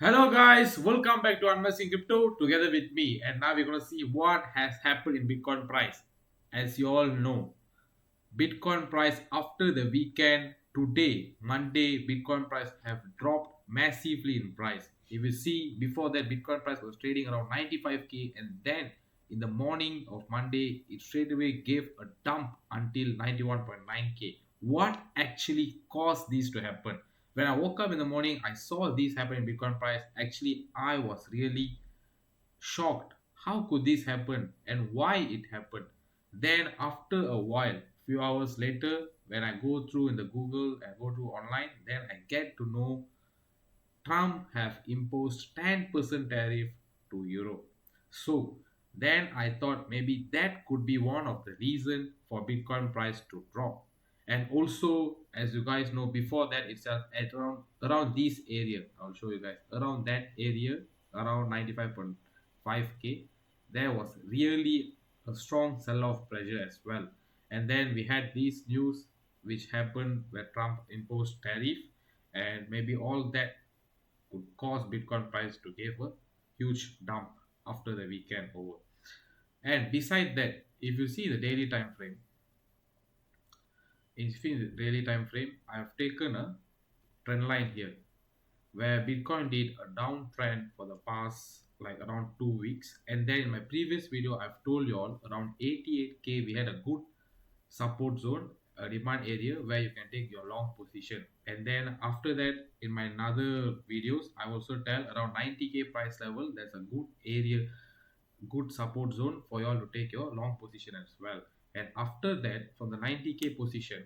Hello guys, welcome back to Unmessing Crypto together with me. And now we're gonna see what has happened in Bitcoin price. As you all know, Bitcoin price after the weekend today, Monday, Bitcoin price have dropped massively in price. If you see before that Bitcoin price was trading around 95k, and then in the morning of Monday it straight away gave a dump until 91.9k. What actually caused this to happen? When I woke up in the morning, I saw this happen in Bitcoin price. Actually, I was really shocked. How could this happen and why it happened? Then after a while, few hours later, when I go through in the Google and go through online, then I get to know Trump have imposed 10% tariff to Europe. So then I thought maybe that could be one of the reason for Bitcoin price to drop. And also, as you guys know, before that itself at around this area, I'll show you guys around that area, around 95.5k, there was really a strong sell-off pressure as well. And then we had these news which happened where Trump imposed tariff, and maybe all that could cause Bitcoin price to give a huge dump after the weekend over. And beside that, if you see the daily time frame, in the daily time frame, I have taken a trend line here where Bitcoin did a downtrend for the past like around 2 weeks. And then in my previous video, I've told you all around 88k we had a good support zone, a demand area where you can take your long position. And then after that, in my another videos, I also tell around 90k price level, that's a good area, good support zone for you all to take your long position as well. And after that, from the 90k position,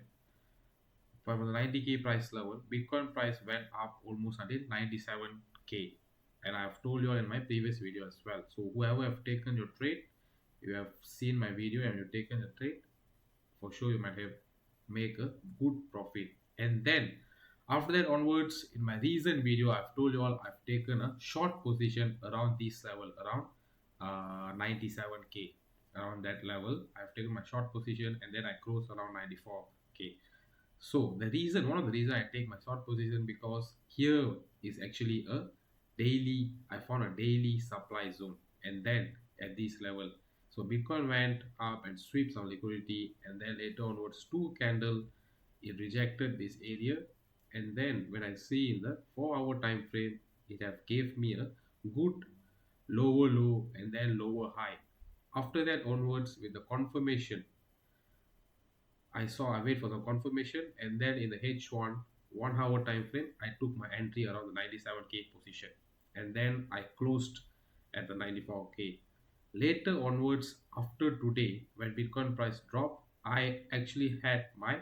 from the 90k price level, Bitcoin price went up almost until 97k. And I've told you all in my previous video as well. So whoever have taken your trade, you have seen my video and you've taken a trade, for sure you might have make a good profit. And then after that onwards, in my recent video, I've told you all I've taken a short position around this level, around 97k. Around that level I've taken my short position, and then I closed around 94k. So the reason, one of the reason I take my short position, because here is actually a daily, I found a daily supply zone, and then at this level, so Bitcoin went up and sweep some liquidity, and then later onwards, two candle, it rejected this area, and then when I see in the 4 hour time frame, it have gave me a good lower low and then lower high. After that onwards, with the confirmation, I wait for some confirmation, and then in the H1 1 hour time frame, I took my entry around the 97k position, and then I closed at the 94k. Later onwards, after today, when Bitcoin price dropped, I actually had my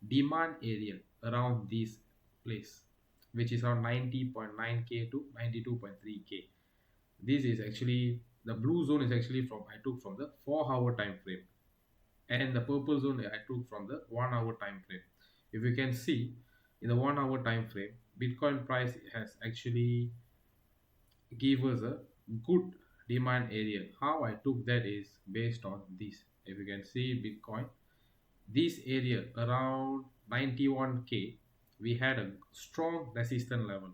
demand area around this place, which is around 90.9k to 92.3k. This is actually the blue zone is actually from I took from the 4 hour time frame, and the purple zone I took from the 1 hour time frame. If you can see in the 1 hour time frame, Bitcoin price has actually give us a good demand area. How I took that is based on this. If you can see Bitcoin, this area around 91k, we had a strong resistance level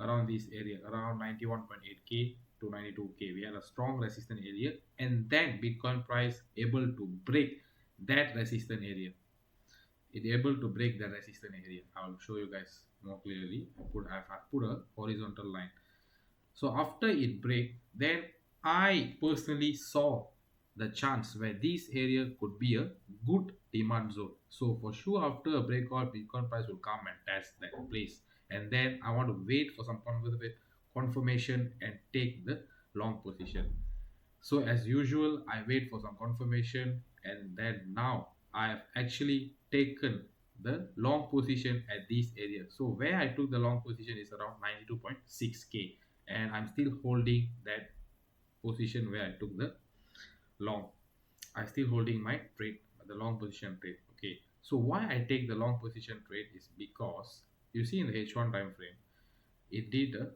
around this area around 91.8k to 92k. We had a strong resistance area, and then Bitcoin price able to break that resistance area. It able to break the resistance area. I'll show you guys more clearly. I've put a horizontal line. So after it break, then I personally saw the chance where this area could be a good demand zone. So for sure, after a breakout, Bitcoin price will come and test that place. And then I want to wait for some confirmation and take the long position. So as usual, I wait for some confirmation, and then now I have actually taken the long position at this area. So where I took the long position is around 92.6k, and I'm still holding that position where I took the long. I still holding my trade, the long position trade. Okay. So why I take the long position trade is because you see in the H1 time frame, it did a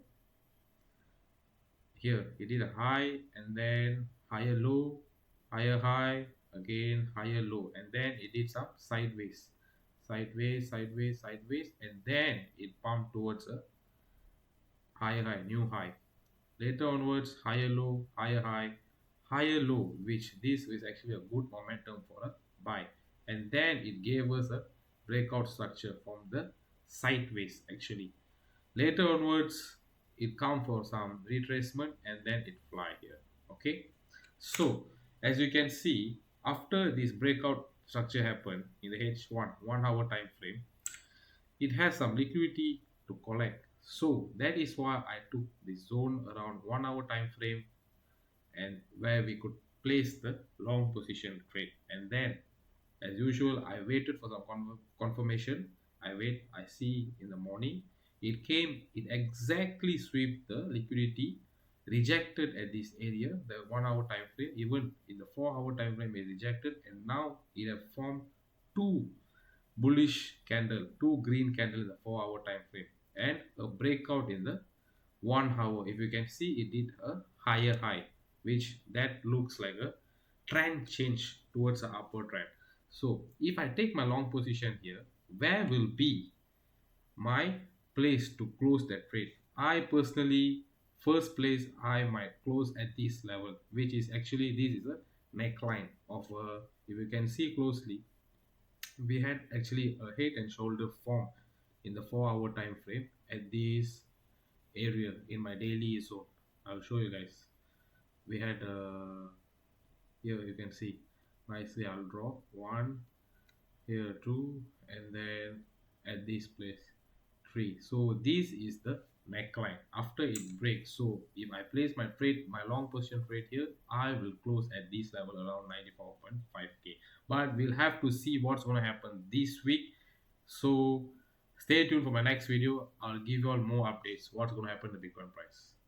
here it did a high, and then higher low, higher high, again higher low, and then it did some sideways, and then it pumped towards a higher high, new high. Later onwards, higher low, higher high, higher low, which this is actually a good momentum for a buy. And then it gave us a breakout structure from the sideways actually. Later onwards, it come for some retracement and then it fly here. Okay. So as you can see, after this breakout structure happened in the H1 1 hour time frame, it has some liquidity to collect. So that is why I took the zone around 1 hour time frame and where we could place the long position trade. And then as usual, I waited for some confirmation. I see in the morning. It came, it exactly swept the liquidity, rejected at this area, the 1 hour time frame, even in the 4 hour time frame, it rejected, and now it have formed two bullish candle, two green candle in the 4 hour time frame, and a breakout in the 1 hour. If you can see, it did a higher high, which that looks like a trend change towards the upper trend. So if I take my long position here, where will be my place to close that trade? I personally, first place, I might close at this level, which is actually this is a neckline of a, if you can see closely, we had actually a head and shoulder form in the 4 hour time frame at this area in my daily zone. I'll show you guys. We had here you can see nicely. I'll draw one here, two, and then at this place three. So this is the neckline after it breaks. So if I place my trade, my long position trade here, I will close at this level around 94.5k. But we'll have to see what's going to happen this week. So stay tuned for my next video. I'll give you all more updates what's going to happen to the Bitcoin price.